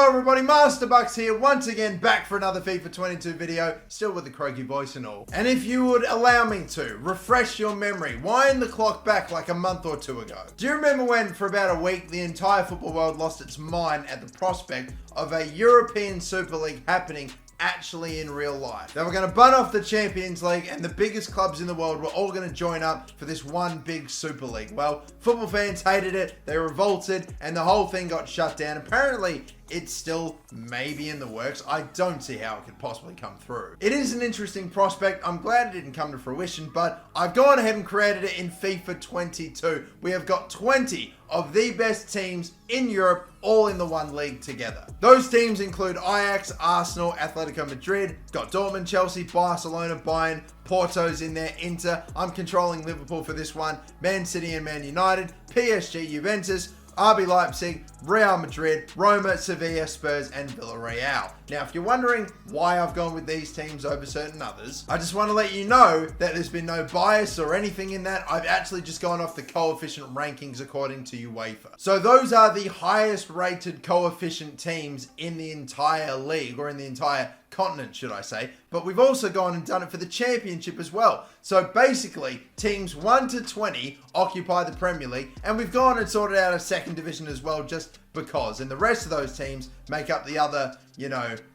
everybody, MasterBucks here, once again back for another FIFA 22 video, still with the croaky voice and all. And if you would allow me to, refresh your memory, wind the clock back like a month or two ago. Do you remember when, for about a week, the entire football world lost its mind at the prospect of a European Super League happening actually in real life? They were going to bun off the Champions League and the biggest clubs in the world were all going to join up for this one big Super League. Well, football fans hated it, they revolted, and the whole thing got shut down. Apparently, it's still maybe in the works. I don't see how it could possibly come through. It is an interesting prospect. I'm glad it didn't come to fruition, but I've gone ahead and created it in FIFA 22. We have got 20 of the best teams in Europe all in the one league together. Those teams include Ajax, Arsenal, Atletico Madrid, got Dortmund, Chelsea, Barcelona, Bayern, Porto's in there, Inter. I'm controlling Liverpool for this one, Man City and Man United, PSG, Juventus, RB Leipzig, Real Madrid, Roma, Sevilla, Spurs, and Villarreal. Now, if you're wondering why I've gone with these teams over certain others, I just want to let you know that there's been no bias or anything in that. I've actually just gone off the coefficient rankings according to UEFA. So those are the highest rated coefficient teams in the entire league, or in the entire continent, should I say. But we've also gone and done it for the championship as well. So basically, teams 1 to 20 occupy the Premier League, and we've gone and sorted out a second division as well, just because. And the rest of those teams make up the other,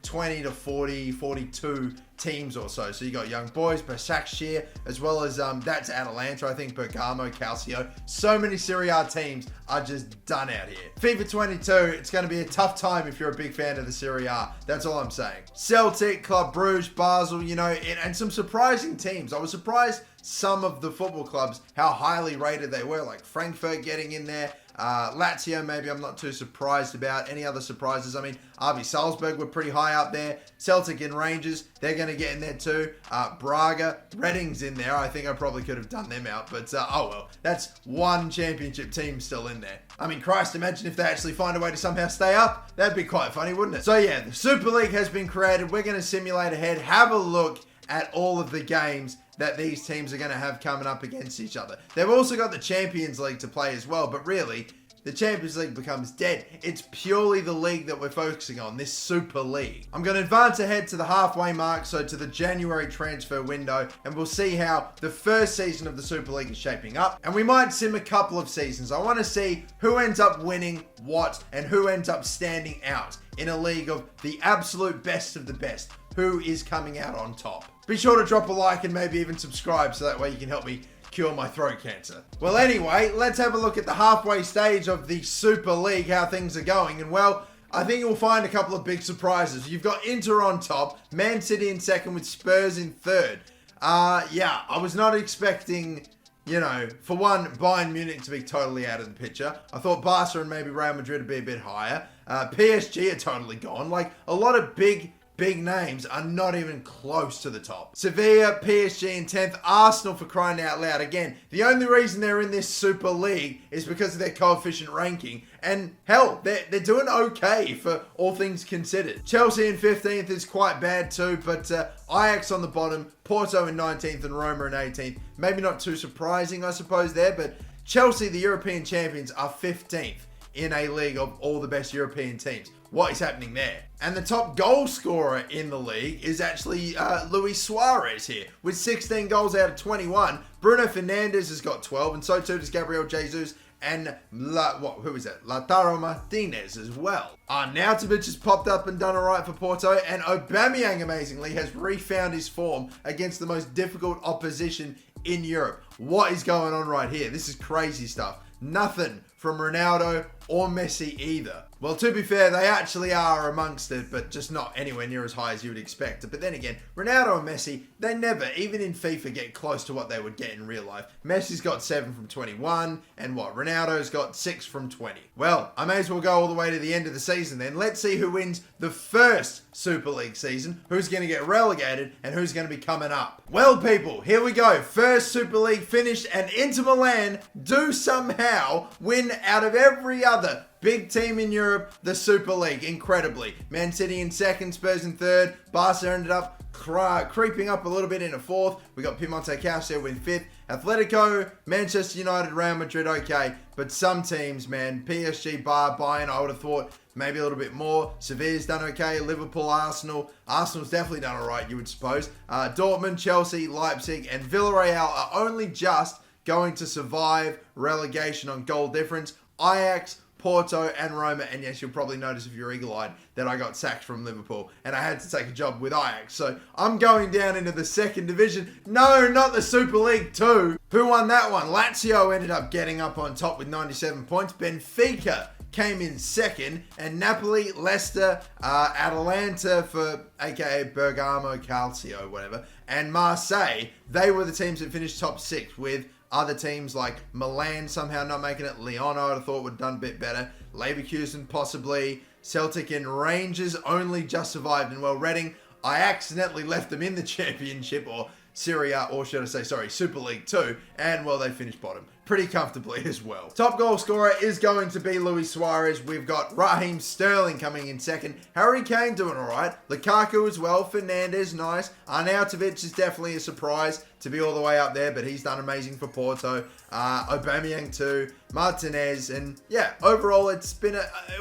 20 to 40, 42 teams or so. So you got Young Boys, Başakşehir, as well as that's Atalanta, I think, Bergamo, Calcio. So many Serie A teams are just done out here. FIFA 22, it's going to be a tough time if you're a big fan of the Serie A. That's all I'm saying. Celtic, Club Brugge, Basel, and some surprising teams. I was surprised some of the football clubs, how highly rated they were, like Frankfurt getting in there. Lazio, maybe I'm not too surprised about. Any other surprises? I mean, RB Salzburg were pretty high up there. Celtic and Rangers, they're going to get in there too. Braga, Reading's in there. I think I probably could have done them out, but oh well. That's one championship team still in there. I mean, Christ, imagine if they actually find a way to somehow stay up. That'd be quite funny, wouldn't it? So yeah, the Super League has been created. We're going to simulate ahead, have a look at all of the games that these teams are going to have coming up against each other. They've also got the Champions League to play as well, but really, the Champions League becomes dead. It's purely the league that we're focusing on, this Super League. I'm going to advance ahead to the halfway mark, so to the January transfer window, and we'll see how the first season of the Super League is shaping up. And we might sim a couple of seasons. I want to see who ends up winning what and who ends up standing out in a league of the absolute best of the best. Who is coming out on top? Be sure to drop a like and maybe even subscribe so that way you can help me cure my throat cancer. Well, anyway, let's have a look at the halfway stage of the Super League, how things are going. And well, I think you'll find a couple of big surprises. You've got Inter on top, Man City in second with Spurs in third. Yeah, I was not expecting, for one, Bayern Munich to be totally out of the picture. I thought Barca and maybe Real Madrid would be a bit higher. PSG are totally gone. Like, a lot of big names are not even close to the top. Sevilla, PSG in 10th, Arsenal for crying out loud. Again, the only reason they're in this Super League is because of their coefficient ranking. And hell, they're doing okay for all things considered. Chelsea in 15th is quite bad too, but Ajax on the bottom, Porto in 19th and Roma in 18th. Maybe not too surprising, I suppose, there, but Chelsea, the European champions, are 15th in a league of all the best European teams. What is happening there? And the top goal scorer in the league is actually Luis Suarez here with 16 goals out of 21. Bruno Fernandes has got 12, and so too does Gabriel Jesus and Lautaro Martinez as well. Arnautovic has popped up and done alright for Porto, and Aubameyang amazingly has refound his form against the most difficult opposition in Europe. What is going on right here? This is crazy stuff. Nothing from Ronaldo or Messi either. Well, to be fair, they actually are amongst it, but just not anywhere near as high as you would expect. But then again, Ronaldo and Messi, they never, even in FIFA, get close to what they would get in real life. Messi's got 7 from 21, and Ronaldo's got 6 from 20. Well, I may as well go all the way to the end of the season then. Let's see who wins the first Super League season, who's going to get relegated, and who's going to be coming up. Well, people, here we go. First Super League finished, and Inter Milan do somehow win out of every other big team in Europe, the Super League, incredibly. Man City in second, Spurs in third. Barca ended up creeping up a little bit in a fourth. We got Piemonte Calcio in fifth. Atletico, Manchester United, Real Madrid, okay. But some teams, man, PSG, Bayern, I would have thought maybe a little bit more. Sevilla's done okay. Liverpool, Arsenal. Arsenal's definitely done all right, you would suppose. Dortmund, Chelsea, Leipzig, and Villarreal are only just going to survive relegation on goal difference. Ajax, Porto, and Roma. And yes, you'll probably notice if you're eagle-eyed that I got sacked from Liverpool and I had to take a job with Ajax. So I'm going down into the second division. No, not the Super League 2. Who won that one? Lazio ended up getting up on top with 97 points. Benfica came in second, and Napoli, Leicester, Atalanta for aka Bergamo Calcio, whatever, and Marseille, they were the teams that finished top 6, with other teams like Milan somehow not making it. Lyon, I would have thought would have done a bit better. Leverkusen possibly. Celtic and Rangers only just survived. And well, Reading, I accidentally left them in the Championship, or Serie A, or should I say, sorry, Super League 2. And well, they finished bottom pretty comfortably as well. Top goal scorer is going to be Luis Suarez. We've got Raheem Sterling coming in second. Harry Kane doing all right. Lukaku as well. Fernandes, nice. Arnautovic is definitely a surprise to be all the way up there, but he's done amazing for Porto. Aubameyang too. Martinez, and yeah, overall it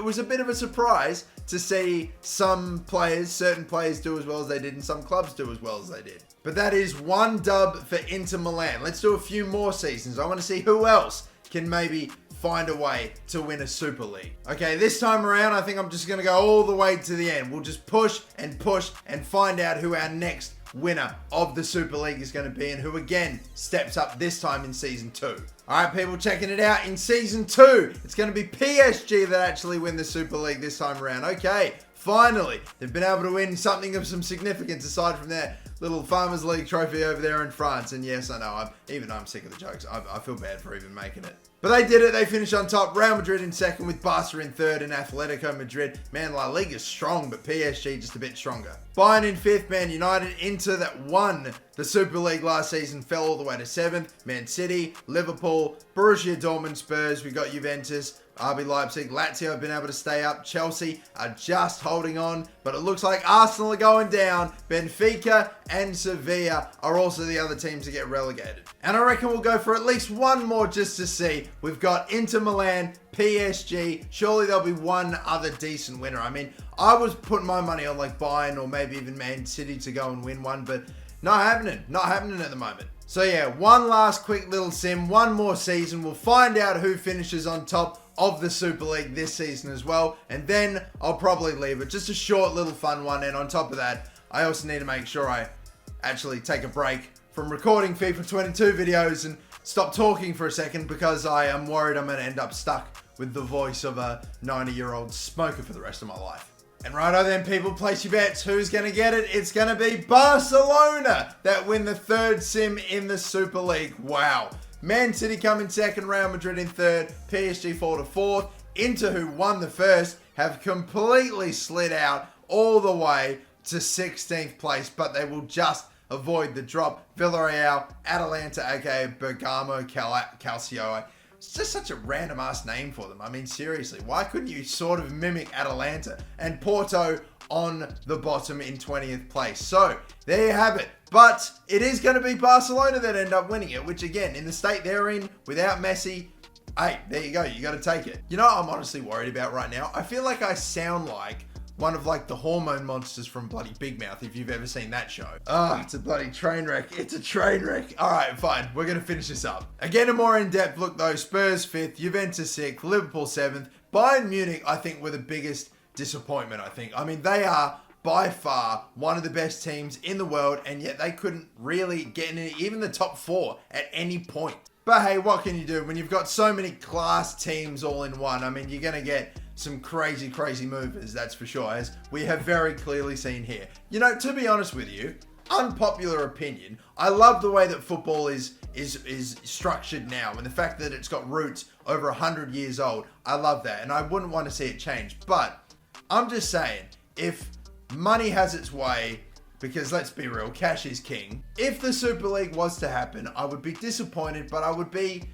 was a bit of a surprise to see some players, certain players do as well as they did, and some clubs do as well as they did. But that is one dub for Inter Milan. Let's do a few more seasons. I want to see who else can maybe find a way to win a Super League. Okay, this time around, I think I'm just going to go all the way to the end. We'll just push and find out who our next winner of the Super League is going to be, and who again steps up this time in Season 2. Alright, people, checking it out. In Season 2, it's going to be PSG that actually win the Super League this time around. Okay, finally, they've been able to win something of some significance aside from their little Farmers League trophy over there in France. And yes, I know, even though I'm sick of the jokes, I feel bad for even making it. But they did it. They finished on top. Real Madrid in second, with Barca in third, and Atletico Madrid. Man, La Liga's strong, but PSG just a bit stronger. Bayern in fifth. Man United, Inter, that won the Super League last season, fell all the way to seventh. Man City, Liverpool, Borussia Dortmund, Spurs. We got Juventus, RB Leipzig. Lazio have been able to stay up. Chelsea are just holding on, but it looks like Arsenal are going down. Benfica and Sevilla are also the other teams to get relegated. And I reckon we'll go for at least one more just to see. We've got Inter Milan, PSG. Surely there'll be one other decent winner. I mean, I was putting my money on like Bayern or maybe even Man City to go and win one, but not happening. Not happening at the moment. So yeah, one last quick little sim, one more season. We'll find out who finishes on top of the Super League this season as well, and then I'll probably leave it. Just a short little fun one, and on top of that, I also need to make sure I actually take a break from recording FIFA 22 videos and stop talking for a second, because I am worried I'm going to end up stuck with the voice of a 90-year-old smoker for the rest of my life. And righto then, people, place your bets. Who's going to get it? It's going to be Barcelona that win the third sim in the Super League. Wow. Man City come in second, Real Madrid in third, PSG fall to fourth. Inter, who won the first, have completely slid out all the way to 16th place, but they will just avoid the drop. Villarreal, Atalanta, aka Bergamo Calcio. It's just such a random ass name for them. I mean, seriously, why couldn't you sort of mimic Atalanta? And Porto on the bottom in 20th place. So there you have it. But it is going to be Barcelona that end up winning it, which again, in the state they're in, without Messi, hey, there you go. You got to take it. You know what I'm honestly worried about right now? I feel like I sound like one of like the hormone monsters from bloody Big Mouth, if you've ever seen that show. It's a bloody train wreck. It's a train wreck. All right, fine. We're going to finish this up. Again, a more in-depth look though. Spurs 5th, Juventus 6th, Liverpool 7th. Bayern Munich, I think, were the biggest disappointment, I think. I mean, they are by far one of the best teams in the world, and yet they couldn't really get in even the top 4 at any point. But hey, what can you do when you've got so many class teams all in one? I mean, you're going to get some crazy movers, that's for sure, as we have very clearly seen here. You know, to be honest with you, unpopular opinion, I love the way that football is structured now, and the fact that it's got roots over 100 years old. I love that, and I wouldn't want to see it change. But I'm just saying, if money has its way, because let's be real, cash is king. If the Super League was to happen, I would be disappointed, but I would be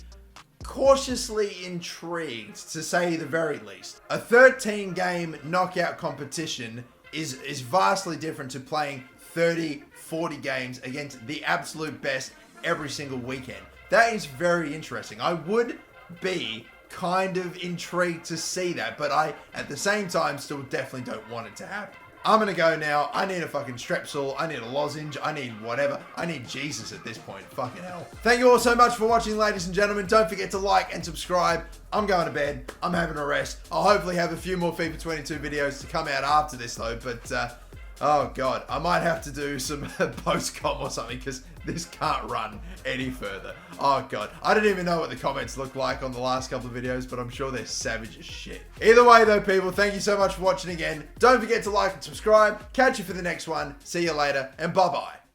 cautiously intrigued, to say the very least. A 13-game knockout competition is vastly different to playing 30, 40 games against the absolute best every single weekend. That is very interesting. I would be kind of intrigued to see that, but I, at the same time, still definitely don't want it to happen. I'm gonna go now. I need a fucking strepsil. I need a lozenge. I need whatever. I need Jesus at this point. Fucking hell. Thank you all so much for watching, ladies and gentlemen. Don't forget to like and subscribe. I'm going to bed. I'm having a rest. I'll hopefully have a few more FIFA 22 videos to come out after this though, but oh god, I might have to do some post-com or something because this can't run any further. Oh god, I don't even know what the comments look like on the last couple of videos, but I'm sure they're savage as shit. Either way though, people, thank you so much for watching again. Don't forget to like and subscribe. Catch you for the next one. See you later, and bye-bye.